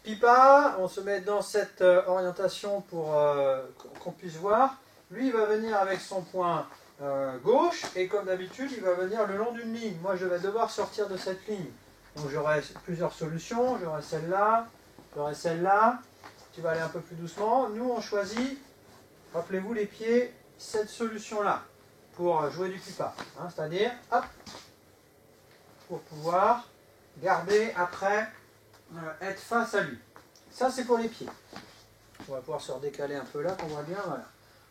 Pipa, on se met dans cette orientation pour qu'on puisse voir. Lui, il va venir avec son point gauche, et comme d'habitude, il va venir le long d'une ligne. Moi, je vais devoir sortir de cette ligne. Donc j'aurai plusieurs solutions. J'aurai celle-là, j'aurai celle-là. Tu vas aller un peu plus doucement. Nous, on choisit, rappelez-vous les pieds, cette solution-là, pour jouer du Pipa. Hein, c'est-à-dire, hop, pour pouvoir garder après, être face à lui. Ça, c'est pour les pieds. On va pouvoir se redécaler un peu là, qu'on voit bien, voilà.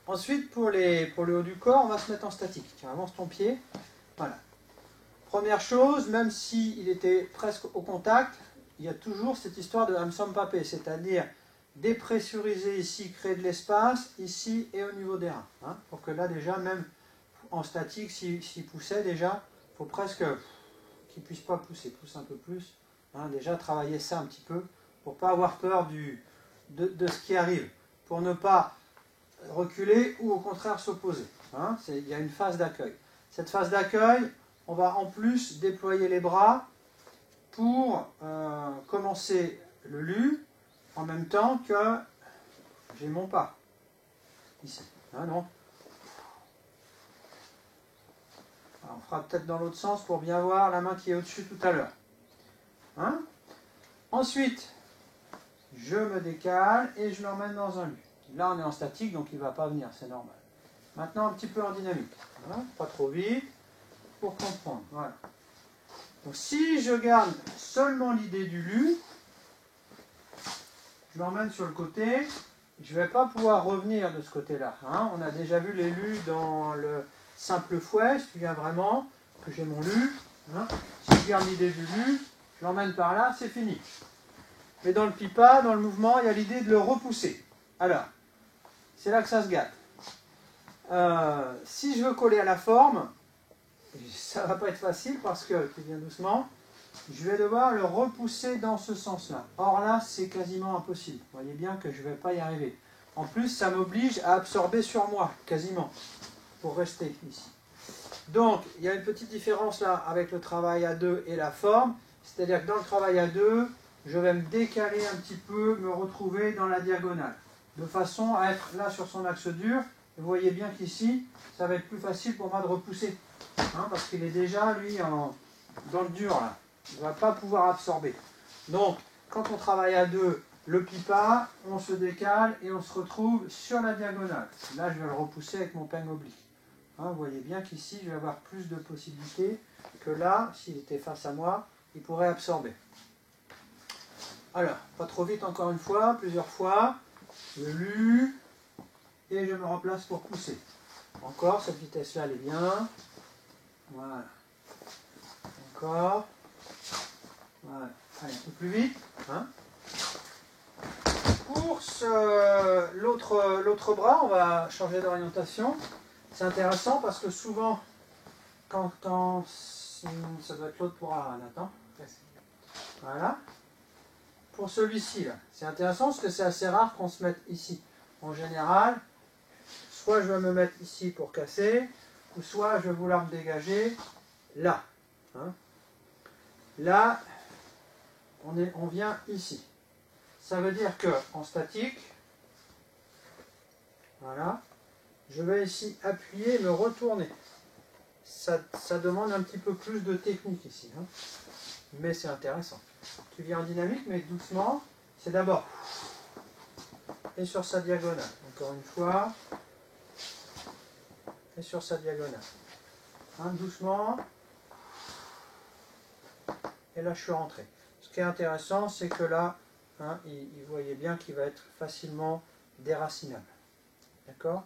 Ensuite, pour le haut du corps, on va se mettre en statique. Tiens, avance ton pied. Voilà. Première chose, même s'il était presque au contact, il y a toujours cette histoire de hamsam papé, c'est-à-dire dépressuriser ici, créer de l'espace, ici et au niveau des reins. Hein, pour que là, déjà, même en statique, s'il poussait déjà, il faut presque qu'il ne puisse pas pousser. Pousse un peu plus. Hein, déjà, travailler ça un petit peu, pour ne pas avoir peur de ce qui arrive. Pour ne pas reculer ou au contraire s'opposer. Hein, il y a une phase d'accueil. Cette phase d'accueil, on va en plus déployer les bras pour commencer le lu en même temps que j'ai mon pas. Ici. Hein, non. Alors, on fera peut-être dans l'autre sens pour bien voir la main qui est au-dessus tout à l'heure. Hein? Ensuite, je me décale et je l'emmène dans un lu. Là, on est en statique, donc il ne va pas venir, c'est normal. Maintenant, un petit peu en dynamique. Voilà, pas trop vite, pour comprendre. Voilà. Donc, si je garde seulement l'idée du lu, je l'emmène sur le côté, je ne vais pas pouvoir revenir de ce côté-là. Hein. On a déjà vu les lus dans le simple fouet, si tu viens vraiment, que j'ai mon lu. Hein. Si je garde l'idée du lu, je l'emmène par là, c'est fini. Mais dans le pipa, dans le mouvement, il y a l'idée de le repousser. Alors, c'est là que ça se gâte. Si je veux coller à la forme, ça ne va pas être facile parce que, tu viens doucement, je vais devoir le repousser dans ce sens-là. Or là, c'est quasiment impossible. Vous voyez bien que je ne vais pas y arriver. En plus, ça m'oblige à absorber sur moi, quasiment, pour rester ici. Donc, il y a une petite différence là avec le travail à deux et la forme. C'est-à-dire que dans le travail à deux, je vais me décaler un petit peu, me retrouver dans la diagonale, de façon à être là sur son axe dur. Et vous voyez bien qu'ici, ça va être plus facile pour moi de repousser. Hein, parce qu'il est déjà, lui, dans le dur, là. Il ne va pas pouvoir absorber. Donc, quand on travaille à deux, le pipa, on se décale et on se retrouve sur la diagonale. Là, je vais le repousser avec mon peigne oblique. Hein, vous voyez bien qu'ici, je vais avoir plus de possibilités que là, s'il était face à moi, il pourrait absorber. Alors, pas trop vite encore une fois, plusieurs fois. Je lue et je me remplace pour pousser. Encore, cette vitesse-là, elle est bien. Voilà. Encore. Voilà. Allez, un peu plus vite. Hein. Pour l'autre bras, on va changer d'orientation. C'est intéressant parce que souvent, quand ça doit être l'autre bras, Nathan. Voilà. Pour celui-ci, c'est intéressant parce que c'est assez rare qu'on se mette ici. En général, soit je vais me mettre ici pour casser, ou soit je vais vouloir me dégager là. Hein. Là, on vient ici. Ça veut dire qu'en statique, voilà, je vais ici appuyer, me retourner. Ça demande un petit peu plus de technique ici. Hein. Mais c'est intéressant. Tu viens en dynamique, mais doucement. C'est d'abord. Et sur sa diagonale. Encore une fois. Et sur sa diagonale. Hein, doucement. Et là, je suis rentré. Ce qui est intéressant, c'est que là, hein, il voyait bien qu'il va être facilement déracinable. D'accord ?